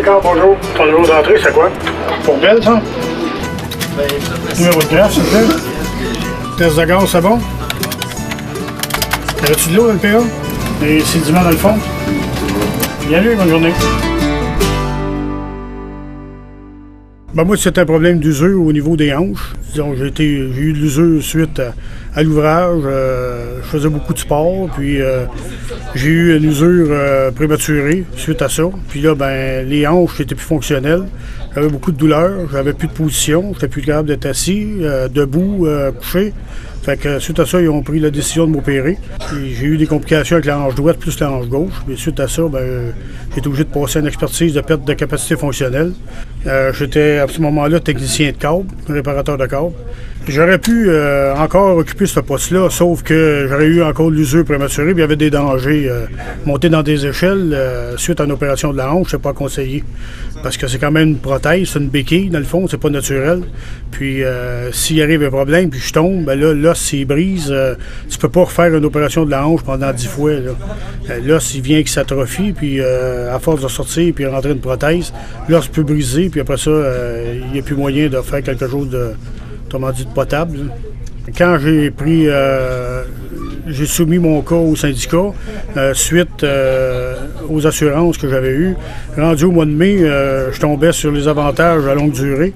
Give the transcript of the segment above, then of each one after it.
Carl, bonjour. Ton numéro d'entrée, c'est quoi? Pour Belle, ça? Numéro de greffe, s'il te plaît. Test de gaz, c'est bon? T'avais-tu de l'eau dans le PA? Et sédiments dans le fond? Bien lu, bonne journée. Ben moi, c'est un problème d'usure au niveau des hanches. Disons, j'ai eu de l'usure suite à l'ouvrage. Je faisais beaucoup de sport, puis j'ai eu une usure prématurée suite à ça. Puis là, ben les hanches n'étaient plus fonctionnelles. J'avais beaucoup de douleurs, j'avais plus de position, j'étais plus capable d'être assis, debout, couché. Fait que suite à ça, ils ont pris la décision de m'opérer. J'ai eu des complications avec la hanche droite plus la hanche gauche. Et suite à ça, ben, j'ai été obligé de passer une expertise de perte de capacité fonctionnelle. J'étais à ce moment-là technicien de câble, réparateur de câble. J'aurais pu encore occuper ce poste-là, sauf que j'aurais eu encore de l'usure prématurée, puis il y avait des dangers. Monter dans des échelles suite à une opération de la hanche, c'est pas conseillé. Parce que c'est quand même une prothèse, c'est une béquille, dans le fond, c'est pas naturel. Puis s'il arrive un problème, puis je tombe, ben là, l'os s'il brise, tu peux pas refaire une opération de la hanche pendant 10 fois. L'os, il vient qui s'atrophie, puis à force de sortir, puis rentrer une prothèse, l'os peut briser, puis après ça, il n'y a plus moyen de faire quelque chose de, autrement dit, de potable. Quand j'ai pris... j'ai soumis mon cas au syndicat suite aux assurances que j'avais eues. Rendu au mois de mai, je tombais sur les avantages à longue durée.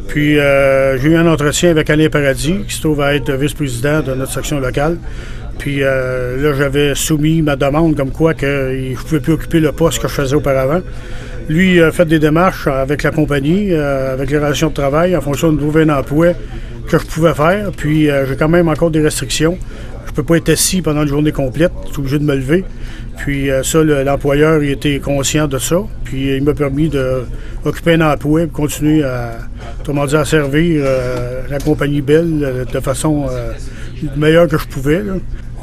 Puis j'ai eu un entretien avec Alain Paradis, qui se trouve à être vice-président de notre section locale. Puis là, j'avais soumis ma demande comme quoi que je ne pouvais plus occuper le poste que je faisais auparavant. Lui a fait des démarches avec la compagnie, avec les relations de travail, en fonction de trouver un emploi que je pouvais faire. Puis j'ai quand même encore des restrictions. Je ne peux pas être assis pendant une journée complète, je suis obligé de me lever. Puis ça, l'employeur il était conscient de ça. Puis il m'a permis d'occuper un emploi et continuer à, autrement dit, à servir la compagnie Bell de façon meilleure que je pouvais. Là.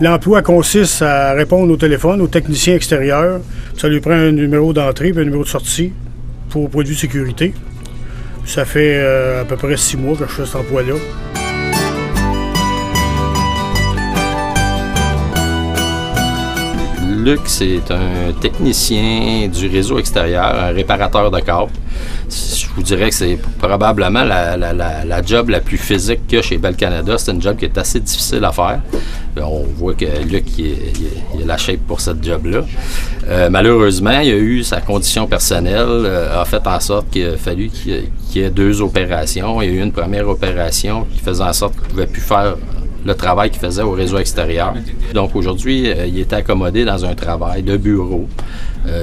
L'emploi consiste à répondre au téléphone aux techniciens extérieurs. Ça lui prend un numéro d'entrée et un numéro de sortie pour produits de sécurité. Ça fait à peu près 6 mois que je fais cet emploi-là. Luc, c'est un technicien du réseau extérieur, un réparateur de câbles. Je vous dirais que c'est probablement la job la plus physique qu'il y a chez Bell Canada. C'est une job qui est assez difficile à faire. On voit que Luc, il a la shape pour cette job-là. Malheureusement, il a eu sa condition personnelle, a fait en sorte qu'il a fallu qu'il y ait 2 opérations. Il y a eu une première opération qui faisait en sorte qu'il ne pouvait plus faire le travail qu'il faisait au réseau extérieur. Donc aujourd'hui, il était accommodé dans un travail de bureau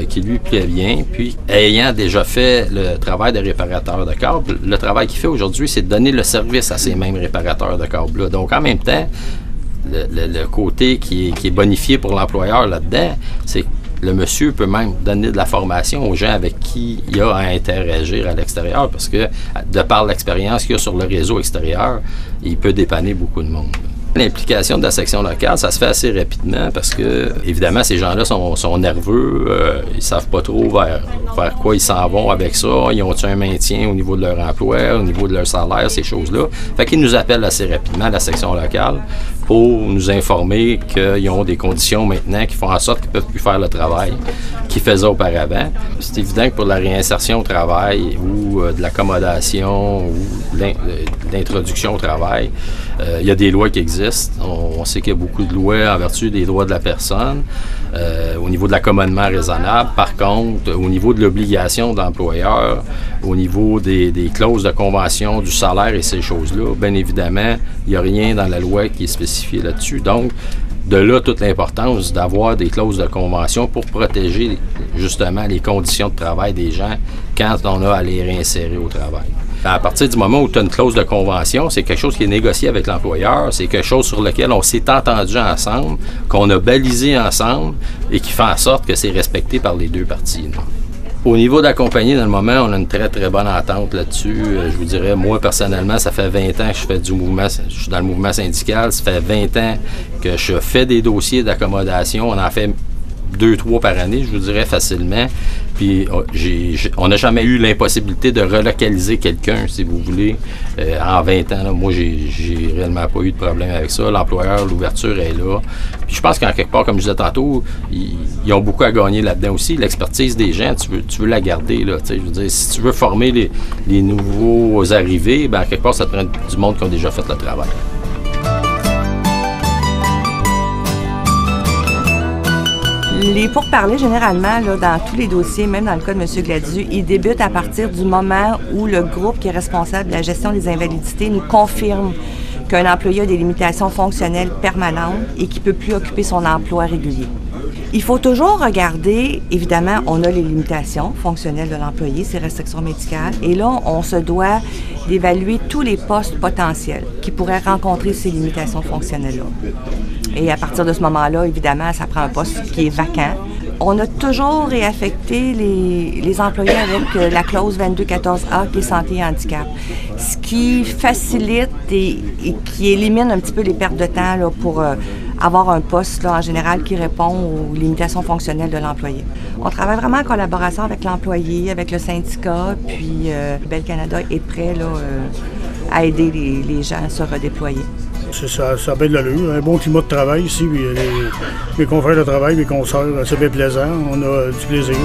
qui lui plaît bien. Puis, ayant déjà fait le travail de réparateur de câbles, le travail qu'il fait aujourd'hui, c'est de donner le service à ces mêmes réparateurs de câbles-là. Donc en même temps, le côté qui est bonifié pour l'employeur là-dedans, c'est que le monsieur peut même donner de la formation aux gens avec qui il a à interagir à l'extérieur parce que, de par l'expérience qu'il a sur le réseau extérieur, il peut dépanner beaucoup de monde. L'implication de la section locale, ça se fait assez rapidement parce que, évidemment, ces gens-là sont nerveux, ils savent pas trop vers quoi ils s'en vont avec ça, ils ont-ils un maintien au niveau de leur emploi, au niveau de leur salaire, ces choses-là. Fait qu'ils nous appellent assez rapidement, la section locale, pour nous informer qu'ils ont des conditions maintenant qui font en sorte qu'ils ne peuvent plus faire le travail qu'ils faisaient auparavant. C'est évident que pour la réinsertion au travail ou de l'accommodation ou de l'introduction au travail, il y a des lois qui existent. On sait qu'il y a beaucoup de lois en vertu des droits de la personne au niveau de l'accommodement raisonnable. Par contre, au niveau de l'obligation de l'employeur, au niveau des clauses de convention, du salaire et ces choses-là, bien évidemment, il n'y a rien dans la loi qui est spécifié là-dessus. Donc, de là toute l'importance d'avoir des clauses de convention pour protéger justement les conditions de travail des gens quand on a à les réinsérer au travail. À partir du moment où tu as une clause de convention, c'est quelque chose qui est négocié avec l'employeur, c'est quelque chose sur lequel on s'est entendu ensemble, qu'on a balisé ensemble et qui fait en sorte que c'est respecté par les 2 parties. Là. Au niveau de la compagnie, dans le moment, on a une très, très bonne entente là-dessus. Je vous dirais, moi, personnellement, ça fait 20 ans que je fais du mouvement, je suis dans le mouvement syndical. Ça fait 20 ans que je fais des dossiers d'accommodation. On en fait 2-3 par année, je vous dirais facilement. Puis on n'a jamais eu l'impossibilité de relocaliser quelqu'un, si vous voulez. En 20 ans, là, moi, j'ai réellement pas eu de problème avec ça. L'employeur, l'ouverture est là. Puis je pense qu'en quelque part, comme je disais tantôt, ils ont beaucoup à gagner là-dedans aussi. L'expertise des gens, tu veux la garder, là. Je veux dire, si tu veux former les nouveaux arrivés, ben, en quelque part, ça te prend du monde qui ont déjà fait le travail. Les pourparlers, généralement, là, dans tous les dossiers, même dans le cas de M. Gladieux, ils débutent à partir du moment où le groupe qui est responsable de la gestion des invalidités nous confirme qu'un employé a des limitations fonctionnelles permanentes et qu'il ne peut plus occuper son emploi régulier. Il faut toujours regarder, évidemment, on a les limitations fonctionnelles de l'employé, ses restrictions médicales, et là, on se doit d'évaluer tous les postes potentiels qui pourraient rencontrer ces limitations fonctionnelles-là. Et à partir de ce moment-là, évidemment, ça prend un poste qui est vacant. On a toujours réaffecté les employés avec la clause 2214A qui est santé et handicap, ce qui facilite et qui élimine un petit peu les pertes de temps là, pour avoir un poste là, en général qui répond aux limitations fonctionnelles de l'employé. On travaille vraiment en collaboration avec l'employé, avec le syndicat, puis Bell Canada est prêt là, à aider les gens à se redéployer. Ça a bien de l'allure. Un bon climat de travail ici. Mes confrères de travail, mes consoeurs, c'est bien plaisant. On a du plaisir.